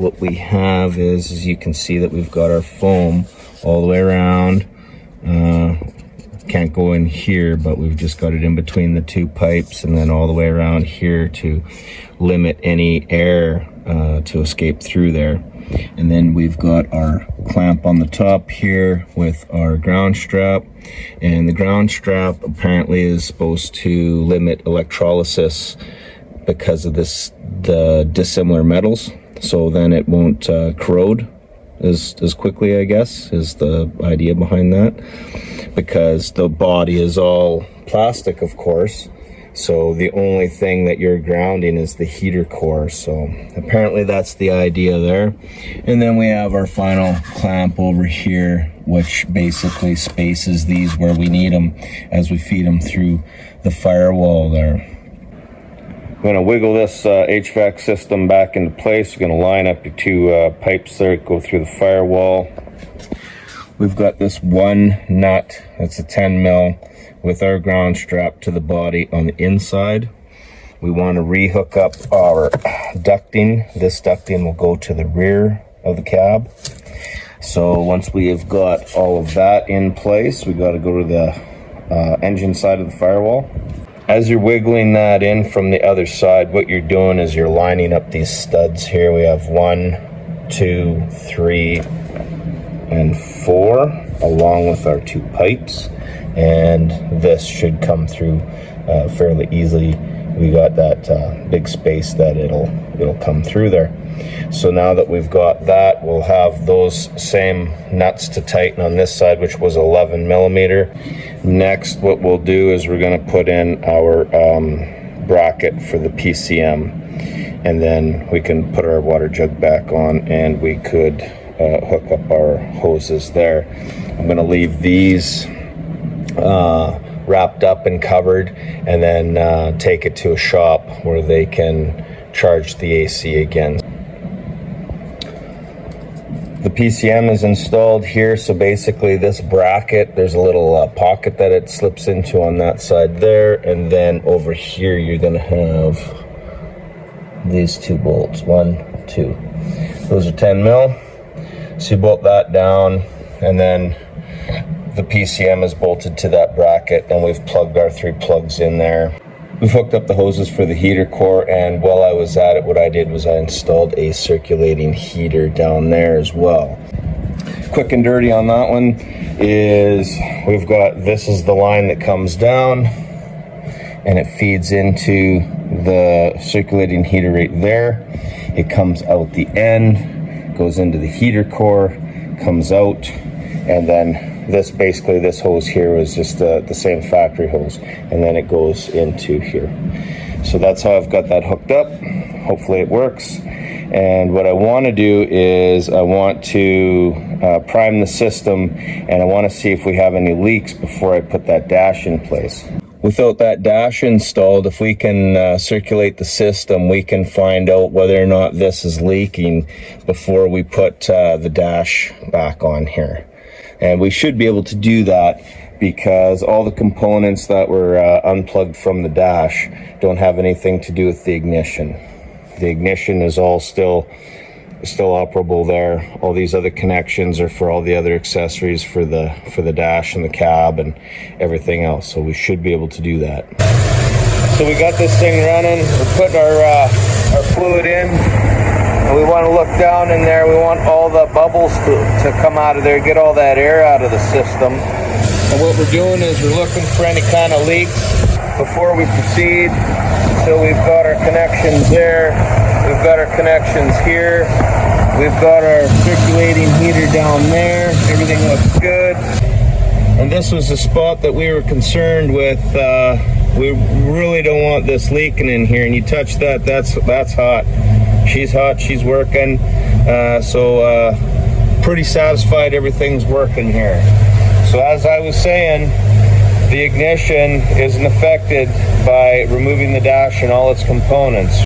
what we have is, as you can see, that we've got our foam all the way around. Can't go in here, but we've just got it in between the two pipes and then all the way around here to limit any air to escape through there. And then we've got our clamp on the top here with our ground strap, and the ground strap apparently is supposed to limit electrolysis because of the dissimilar metals, so then it won't corrode as quickly, I guess, is the idea behind that, because the body is all plastic, of course. So the only thing that you're grounding is the heater core. So apparently that's the idea there. And then we have our final clamp over here, which basically spaces these where we need them as we feed them through the firewall there. I'm going to wiggle this HVAC system back into place. You're going to line up your two pipes there, go through the firewall. We've got this one nut, that's a 10 mil, with our ground strap to the body on the inside. We want to rehook up our ducting. This ducting will go to the rear of the cab. So once we have got all of that in place, we got to go to the engine side of the firewall. As you're wiggling that in from the other side, what you're doing is you're lining up these studs here. We have 1, 2, 3, and 4, along with our two pipes. And this should come through fairly easily. We got that big space that it'll come through there. So now that we've got that, we'll have those same nuts to tighten on this side, which was 11 millimeter. Next, what we'll do is we're going to put in our bracket for the PCM, and then we can put our water jug back on, and we could hook up our hoses there. I'm going to leave these wrapped up and covered, and then take it to a shop where they can charge the AC again. The PCM is installed here, so basically this bracket, there's a little pocket that it slips into on that side there, and then over here you're going to have these two bolts, 1, 2. Those are 10 mil. So you bolt that down, and then the PCM is bolted to that bracket, and we've plugged our 3 plugs in there. We've hooked up the hoses for the heater core, and while I was at it, what I did was I installed a circulating heater down there as well. Quick and dirty on that one is we've got, this is the line that comes down, and it feeds into the circulating heater right there. It comes out the end, goes into the heater core, comes out, and then this hose here is just the same factory hose, and then it goes into here. So that's how I've got that hooked up. Hopefully it works. And what I want to do is I want to prime the system, and I want to see if we have any leaks before I put that dash in place. Without that dash installed, if we can circulate the system, we can find out whether or not this is leaking before we put the dash back on here. And we should be able to do that because all the components that were unplugged from the dash don't have anything to do with the ignition. The ignition is all still operable there. All these other connections are for all the other accessories for the dash and the cab and everything else. So we should be able to do that. So we got this thing running. We're putting our fluid in. We want to look down in there. We want all the bubbles to come out of there, get all that air out of the system. And what we're doing is we're looking for any kind of leaks before we proceed. So we've got our connections there. We've got our connections here. We've got our circulating heater down there. Everything looks good. And this was the spot that we were concerned with. We really don't want this leaking in here. And you touch that, that's hot. She's hot, she's working, so pretty satisfied everything's working here. So as I was saying, the ignition isn't affected by removing the dash and all its components.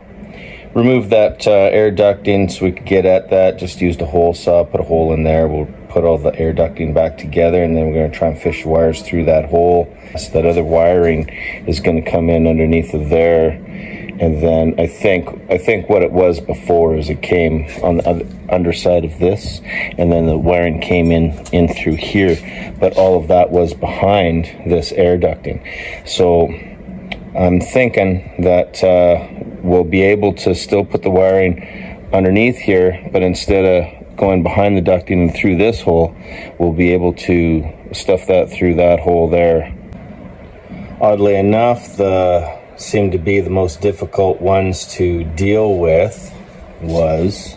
Remove that air ducting so we could get at that. Just used a hole saw, put a hole in there. We'll put all the air ducting back together, and then we're going to try and fish wires through that hole. So that other wiring is going to come in underneath of there. And then I think what it was before is it came on the underside of this, and then the wiring came in through here, but all of that was behind this air ducting. So I'm thinking that we'll be able to still put the wiring underneath here, but instead of going behind the ducting and through this hole, we'll be able to stuff that through that hole there. Oddly enough, seemed to be the most difficult ones to deal with was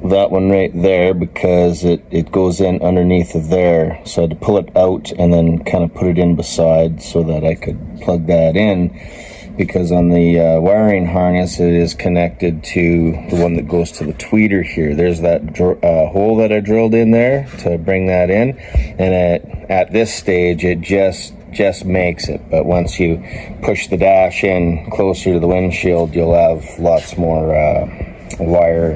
that one right there, because it goes in underneath of there. So I had to pull it out and then kind of put it in beside so that I could plug that in, because on the wiring harness it is connected to the one that goes to the tweeter here. There's that hole that I drilled in there to bring that in, and at this stage it just makes it. But once you push the dash in closer to the windshield, you'll have lots more wire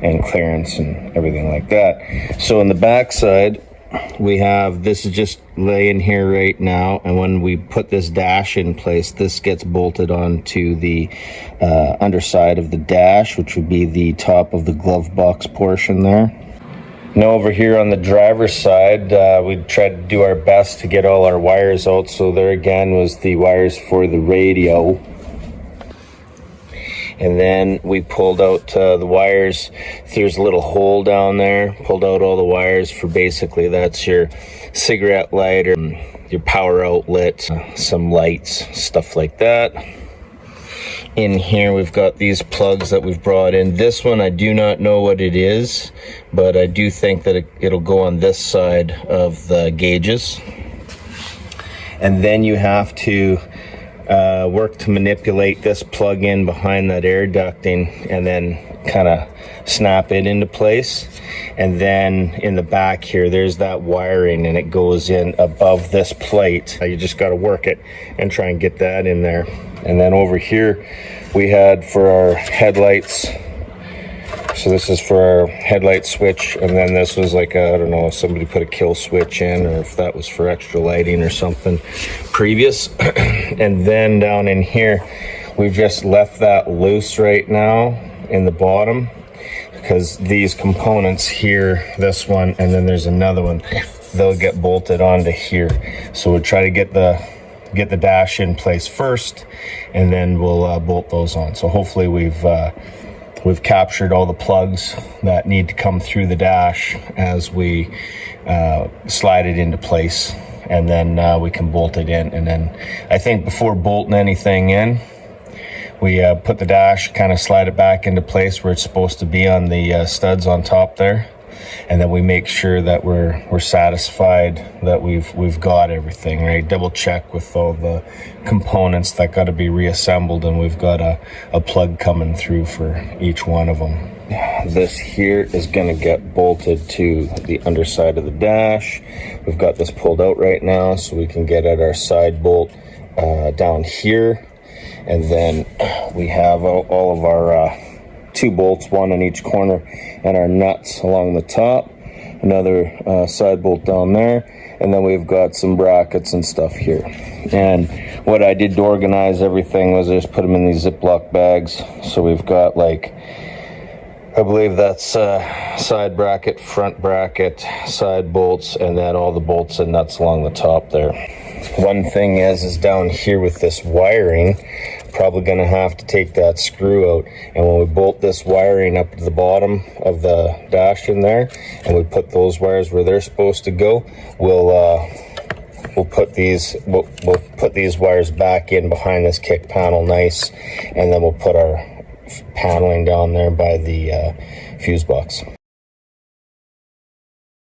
and clearance and everything like that. So in the back side, we have, this is just laying here right now, and when we put this dash in place, this gets bolted onto the underside of the dash, which would be the top of the glove box portion there. Now over here on the driver's side, we tried to do our best to get all our wires out. So there again was the wires for the radio. And then we pulled out the wires. There's a little hole down there. Pulled out all the wires for, basically that's your cigarette lighter, your power outlet, some lights, stuff like that. In here we've got these plugs that we've brought in. This one I do not know what it is, but I do think that it'll go on this side of the gauges. And then you have to work to manipulate this plug in behind that air ducting, and then kind of snap it into place. And then in the back here, there's that wiring, and it goes in above this plate. You just got to work it and try and get that in there. And then over here we had for our headlights, so this is for our headlight switch, and then this was like I don't know if somebody put a kill switch in, or if that was for extra lighting or something previous. And then down in here we've just left that loose right now in the bottom, because these components here, this one and then there's another one, they'll get bolted onto here. So we'll try to get the dash in place first, and then we'll bolt those on. So hopefully we've captured all the plugs that need to come through the dash as we slide it into place, and then we can bolt it in. And then I think before bolting anything in, we put the dash, kind of slide it back into place where it's supposed to be on the studs on top there, and then we make sure that we're satisfied that we've got everything right. Double check with all the components that got to be reassembled, and we've got a plug coming through for each one of them. This here is going to get bolted to the underside of the dash. We've got this pulled out right now, so we can get at our side bolt down here. And then we have all of our 2 bolts, one on each corner, and our nuts along the top. Another side bolt down there, and then we've got some brackets and stuff here. And what I did to organize everything was I just put them in these Ziploc bags. So we've got, like, I believe that's side bracket, front bracket, side bolts, and then all the bolts and nuts along the top there. One thing is down here with this wiring, probably going to have to take that screw out, and when we bolt this wiring up to the bottom of the dash in there, and we put those wires where they're supposed to go, we'll put these wires back in behind this kick panel nice, and then we'll put our paneling down there by the fuse box.